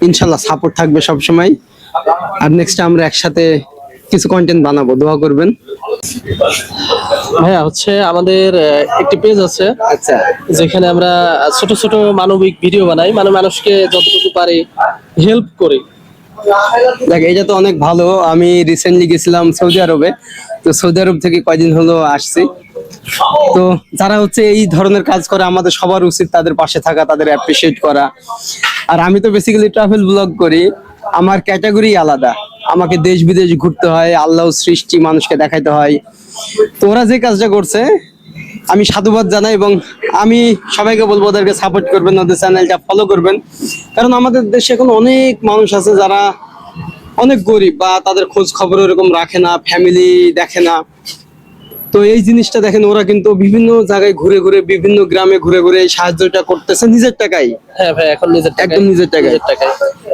ইনশাল্লাহ সাপোর্ট থাকবে সব সময়। আর নেক্সট আমরা একসাথে কিছু কন্টেন্ট বানাবো, দোয়া করবেন। ভাইয়া হচ্ছে আমাদের একটি পেজ আছে, আচ্ছা, যেখানে আমরা ছোট ছোট মানবিক ভিডিও বানাই, মানে মানুষকে যতটুকু পারি হেল্প করি। দেখ এটা তো অনেক ভালো। আমি রিসেন্টলি গেছিলাম সৌদি আরবে, তো সৌদি আরব থেকে কয়দিন হলো আসছি। তো যারা হচ্ছে এই ধরনের কাজ করে আমাদের সবার উচিত তাদের পাশে থাকা, তাদের অ্যাপ্রিসিয়েট করা। আর আমি তো বেসিক্যালি ট্রাভেল ব্লগ করি, আমার ক্যাটাগরি আলাদা। আমাকে দেশ বিদেশ ঘুরতে হয়, আল্লাহ সৃষ্টি মানুষকে দেখাইতে হয়। তো ওরা যে কাজটা করছে আমি সাধুবাদ জানাই, এবং আমি সবাইকে বলবো ওদেরকে সাপোর্ট করবেন, ওদের চ্যানেলটা ফলো করবেন। কারণ আমাদের দেশে এখন অনেক মানুষ আছে যারা অনেক গরিব, বা তাদের খোঁজ খবর এরকম রাখে না, ফ্যামিলি দেখে না। তো এই জিনিসটা দেখেন, ওরা কিন্তু বিভিন্ন জায়গায় ঘুরে ঘুরে, বিভিন্ন গ্রামে ঘুরে ঘুরে এই সাহায্যটা করতেছে নিজের টাকায়। হ্যাঁ ভাই, এখন একদম নিজের টাকায়।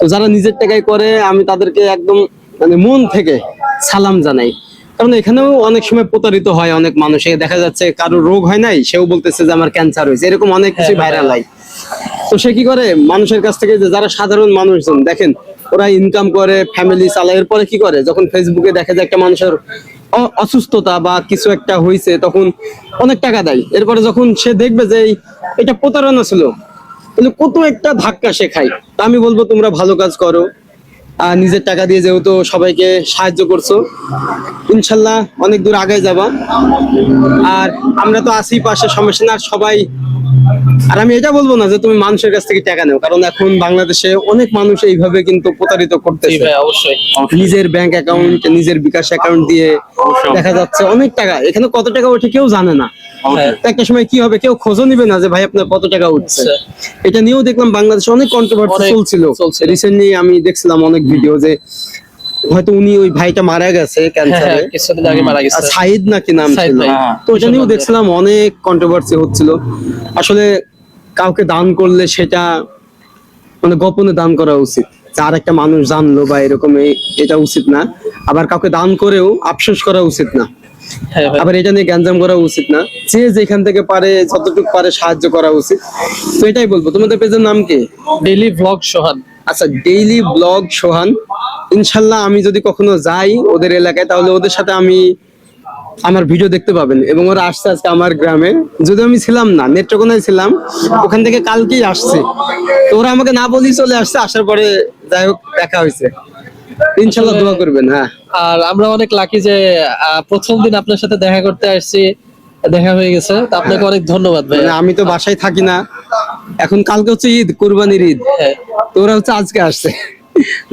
তো যারা নিজের টাকায় করে আমি তাদেরকে একদম মানে মন থেকে সালাম জানাই। কারণ এখানেও অনেক সময় প্রতারিত হয় অনেক মানুষ। দেখা যাচ্ছে কারো রোগ হয় নাই, সেও বলতেছে যে আমার ক্যান্সার হয়েছে, এরকম অনেক কিছু ভাইরাল হয়। তো সে কি করে মানুষের কাছ থেকে, যে যারা সাধারণ মানুষজন দেখেন ওরা ইনকাম করে, ফ্যামিলি চালায়, এরপরে কি করে যখন ফেসবুকে দেখে যে একটা মানুষের অসুস্থতা বা কিছু একটা হয়েছে, তখন অনেক টাকা দেয়। এরপরে যখন সে দেখবে যে এটা প্রতারণা ছিল, তাহলে কত একটা ধাক্কা সে খায়। তা আমি বলবো তোমরা ভালো কাজ করো, আর নিজের টাকা দিয়ে যেহেতু সবাইকে সাহায্য করছো, ইনশাল্লাহ অনেক দূর আগায় যাবা। আর আমরা তো আছি পাশে, সমস্যা না সবাই। আর আমি এটা বলবো না যে তুমি মানুষের কাছ থেকে টাকা নেও, কারণ এখন বাংলাদেশে অনেক মানুষ এইভাবে কিন্তু প্রতারিত করতেছে। অবশ্যই নিজের ব্যাংক অ্যাকাউন্ট, নিজের বিকাশ অ্যাকাউন্ট দিয়ে দেখা যাচ্ছে অনেক টাকা, এখানে কত টাকা ওঠে কেউ জানে না। তো একটা সময় কি হবে, কেউ খোঁজও নিবে না যে ভাই আপনার কত টাকা উঠছে। এটা নিয়েও দেখলাম বাংলাদেশে অনেক কন্ট্রোভার্সি চলছিল। রিসেন্টলি আমি দেখছিলাম অনেক ভিডিও যে হয়তো উনি ওই ভাইটা মারা গেছে ক্যান্সারে, কিছুদিন আগে মারা গেছে, সাইদ নাকি নাম ছিল। তো ওটা নিয়েও দেখছিলাম অনেক কন্ট্রোভার্সি হচ্ছিল। আসলে কাউকে দান করলে সেটা মানে গোপনে দান করা উচিত, আর একটা মানুষ জানলো বা এরকম, এটা উচিত না। আবার কাউকে দান করেও আফসোস করা উচিত না, আবার এটা নিয়ে গ্যাঞ্জাম করা উচিত না। যে যেখান থেকে পারে যতটুকু পারে সাহায্য করা উচিত। তো এটাই বলবো। তোমাদের পেজের নাম কি? ডেইলি ব্লগ সোহান। আচ্ছা, ডেইলি ব্লগ সোহান। ইনশাল্লাহ আমি যদি কখনো যাই ওদের এলাকায়, তাহলে ওদের সাথে আমি আমার ভিডিও দেখতে পাবেন। এবং ওরা আসছে আজকে আমার গ্রামে, যদি আমি ছিলাম না, নেত্রকোনায় ছিলাম, ওখান থেকে কালকেই আসছে। তো ওরা আমাকে না বলেই চলে আসছে, আসার পরে যাই হোক দেখা হয়েছে। ইনশাল্লাহ দোয়া করবেন। হ্যাঁ, আর আমরা অনেক লাকি যে প্রথম দিন আপনার সাথে দেখা করতে আসছি, দেখা হয়ে গেছে। তো আপনাকে অনেক ধন্যবাদ ভাই। আমি তো বাসায় থাকি না এখন, কালকে হচ্ছে ঈদ, কুরবানির ঈদ। তো ওরা হচ্ছে আজকে আসছে,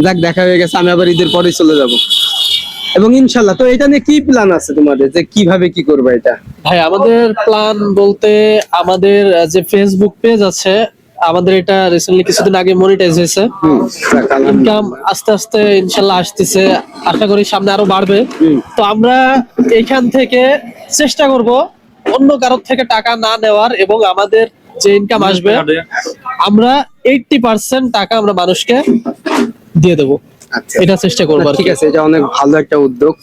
যাক দেখা হয়ে গেছে। আমি আবার ঈদের পরেই চলে যাব। এবং ইনশাল্লাহ, তো এটা নিয়ে কি প্ল্যান আছে তোমাদের, যে কিভাবে কি করবে এটা? ভাই আমাদের প্ল্যান বলতে, আমাদের যে ফেসবুক পেজ আছে আমাদের, এটা রিসেন্টলি কিছুদিন আগে মনিটাইজ হয়েছে। ইনকাম আস্তে আস্তে ইনশাল্লাহ আসতেছে, আশা করি সামনে আরো বাড়বে। তো আমরা এখান থেকে চেষ্টা করব অন্য কারোর থেকে টাকা না নেওয়ার, এবং আমাদের যে ইনকাম আসবে আমরা 80% টাকা আমরা মানুষকে দিয়ে দেবো। এটা চেষ্টা করবো। ঠিক আছে, এটা অনেক ভালো একটা উদ্যোগ।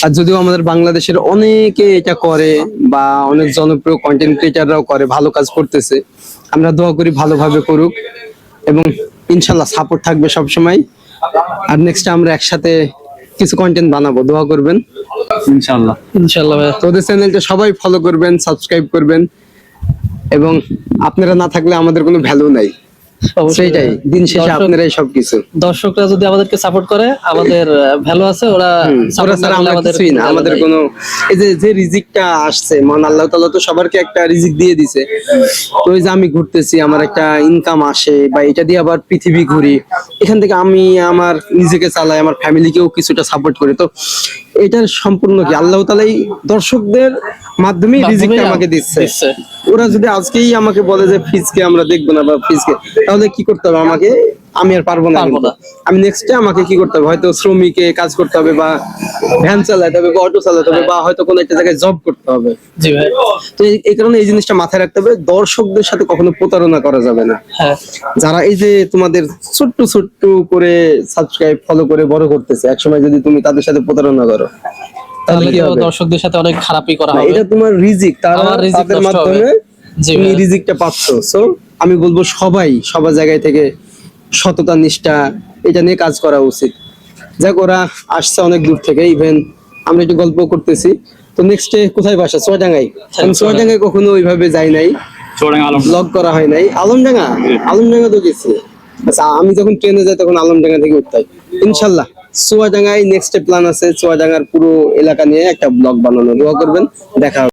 আর যদিও আমাদের বাংলাদেশের অনেকে এটা করে, বা অনেক জনপ্রিয় কন্টেন্ট ক্রিয়েটাররাও করে, ভালো কাজ করতেছে। আমরা দোয়া করি ভালোভাবে করুক, এবং ইনশাল্লাহ সাপোর্ট থাকবে সব সময়। আর নেক্সট আমরা একসাথে কিছু কন্টেন্ট বানাবো, দোয়া করবেন। ইনশাল্লাহ ইনশাল্লাহ ভাই। তোদের চ্যানেলটা সবাই ফলো করবেন, সাবস্ক্রাইব করবেন। এবং আপনারা না থাকলে আমাদের কোনো ভ্যালু নাই। সেটাই, দিন শেষে আপনারাই সবকিছু। দর্শকরা যদি আমাদেরকে সাপোর্ট করে, আমাদের ভ্যালু আছে। ওরা কিছুই না, আমাদের কোনো এই যে রিজিকটা আসছে, মহান আল্লাহ তাআলা তো সবারকে একটা রিজিক দিয়ে দিছে। তো ওই যে আমি ঘুরতেছি, আমার একটা ইনকাম আসে, বা এটা দিয়ে আবার পৃথিবী ঘুরি, এখান থেকে আমি আমার নিজেকে চালাই, আমার ফ্যামিলিকেও কিছুটা সাপোর্ট করি। তো এটার সম্পূর্ণ কি আল্লাহ তাআলাই দর্শকদের মাধ্যমে রিজিকটা আমাকে দিচ্ছে। ওরা যদি আজকেই আমাকে বলে যে ফিজকে আমরা দেখবো না, বা ফিজকে, তাহলে কি করতে হবে আমাকে? আমি আর পারবো না। আমি নেক্সট ডে আমাকে কি করতে হবে, হয়তো শ্রমিকে কাজ করতে হবে, বা ভ্যান চালাতে হবে, বা অটো চালাতে হবে, বা হয়তো কোনো একটা জায়গায় জব করতে হবে। জি ভাই। তো এই কারণে এই জিনিসটা মাথায় রাখতে হবে, দর্শকদের সাথে কখনো প্রতারণা করা যাবে না। যারা এই যে তোমাদের ছোট্ট ছোট্ট করে সাবস্ক্রাইব ফলো করে বড় করতেছে, একসময় যদি তুমি তাদের সাথে প্রতারণা করো, তাহলে কি হবে? দর্শকদের সাথে অনেক খারাপই করা হবে। এটা তোমার রিজিক, তাদের মাধ্যমে তুমি রিজিকটা পাচ্ছ। সো আমি বলবো সবাই সবার জায়গায় থেকে সততা নিষ্ঠা এটা নিয়ে কাজ করা উচিত। যাক, ওরা আসছে অনেক দূর থেকে, ইভেন আমরা একটু গল্প করতেছি। তো নেক্সটে কোথায় বাসা? চুয়াডাঙ্গায়? আমি চুয়াডাঙ্গায় কখনো ওইভাবে যাই নাই, ব্লগ করা হয় নাই। আলমডাঙ্গা? আলমডাঙ্গা তো গেছি। আচ্ছা, আমি যখন ট্রেনে যাই তখন আলমডাঙ্গা থেকে উঠতাই। ইনশাল্লাহ চুয়াডাঙ্গায় নেক্সট প্ল্যান আছে, চুয়াডাঙ্গার পুরো এলাকা নিয়ে একটা ব্লগ বানানো। দোয়া করবেন, দেখা হবে।